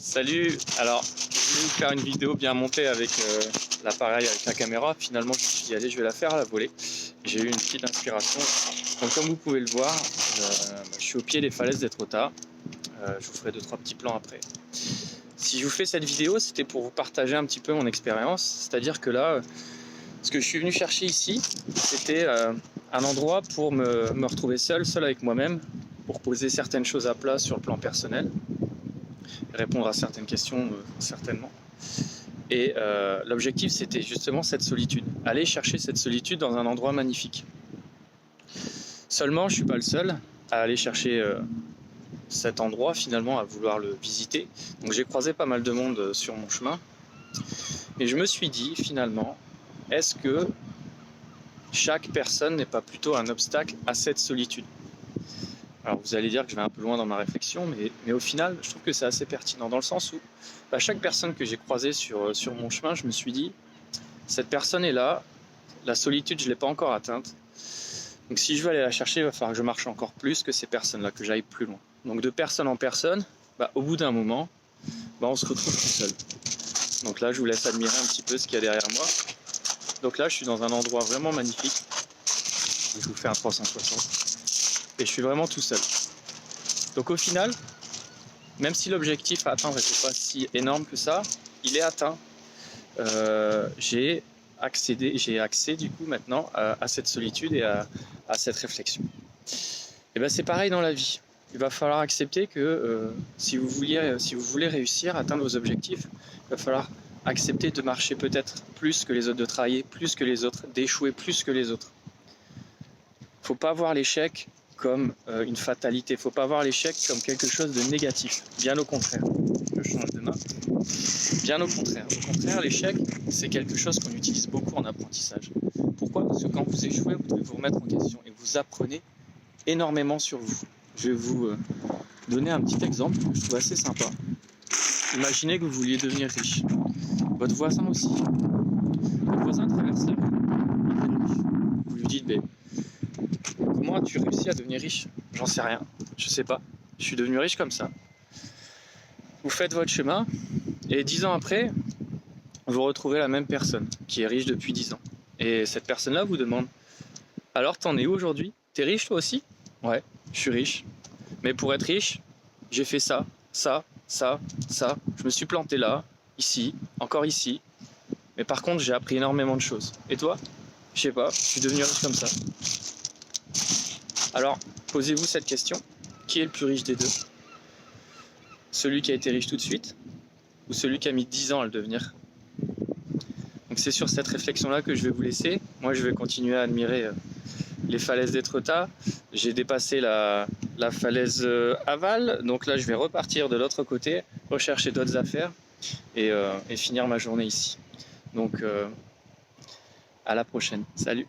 Salut, alors je voulais vous faire une vidéo bien montée avec l'appareil, avec la caméra. Finalement je me suis dit allez, je vais la faire à la volée. J'ai eu une petite inspiration. Donc comme vous pouvez le voir, je suis au pied des falaises d'Étretat. Je vous ferai 2-3 petits plans après. Si je vous fais cette vidéo, c'était pour vous partager un petit peu mon expérience. C'est-à-dire que là, ce que je suis venu chercher ici, c'était un endroit pour me retrouver seul avec moi-même, pour poser certaines choses à plat sur le plan personnel, répondre à certaines questions certainement. Et l'objectif, c'était justement cette solitude, aller chercher cette solitude dans un endroit magnifique. Seulement, je suis pas le seul à aller chercher cet endroit, finalement, à vouloir le visiter. Donc j'ai croisé pas mal de monde sur mon chemin, et je me suis dit finalement, est-ce que chaque personne n'est pas plutôt un obstacle à cette solitude? Alors vous allez dire que je vais un peu loin dans ma réflexion, mais au final, je trouve que c'est assez pertinent, dans le sens où chaque personne que j'ai croisée sur mon chemin, je me suis dit, cette personne est là, la solitude, je ne l'ai pas encore atteinte. Donc si je veux aller la chercher, il va falloir que je marche encore plus que ces personnes-là, que j'aille plus loin. Donc de personne en personne, au bout d'un moment, on se retrouve tout seul. Donc là, je vous laisse admirer un petit peu ce qu'il y a derrière moi. Donc là, je suis dans un endroit vraiment magnifique. Je vous fais un 360. Et je suis vraiment tout seul. Donc au final, même si l'objectif à atteindre n'était pas si énorme que ça, il est atteint. J'ai accès du coup maintenant à cette solitude et à cette réflexion. Et c'est pareil dans la vie. Il va falloir accepter que si vous voulez réussir à atteindre vos objectifs, il va falloir accepter de marcher peut-être plus que les autres, de travailler plus que les autres, d'échouer plus que les autres. Faut pas voir l'échec comme une fatalité, il ne faut pas voir l'échec comme quelque chose de négatif, bien au contraire. Je change de main. Bien au contraire. Au contraire, l'échec, c'est quelque chose qu'on utilise beaucoup en apprentissage. Pourquoi? Parce que quand vous échouez, vous devez vous remettre en question et vous apprenez énormément sur vous. Je vais vous donner un petit exemple que je trouve assez sympa. Imaginez que vous vouliez devenir riche. Votre voisin aussi. Votre voisin traverse la rue, il est riche. Vous lui dites, comment as-tu réussi à devenir riche? J'en sais rien, je sais pas. Je suis devenu riche comme ça. Vous faites votre chemin et 10 ans après, vous retrouvez la même personne qui est riche depuis 10 ans. Et cette personne-là vous demande, alors t'en es où aujourd'hui? T'es riche toi aussi? Ouais, je suis riche. Mais pour être riche, j'ai fait ça, ça, ça, ça. Je me suis planté là, ici, encore ici. Mais par contre, j'ai appris énormément de choses. Et toi? Je sais pas, je suis devenu riche comme ça. Alors, posez-vous cette question. Qui est le plus riche des deux? Celui qui a été riche tout de suite ou celui qui a mis 10 ans à le devenir? Donc c'est sur cette réflexion-là que je vais vous laisser. Moi, je vais continuer à admirer les falaises d'Étretat. J'ai dépassé la falaise aval. Donc là, je vais repartir de l'autre côté, rechercher d'autres affaires et finir ma journée ici. Donc, à la prochaine. Salut!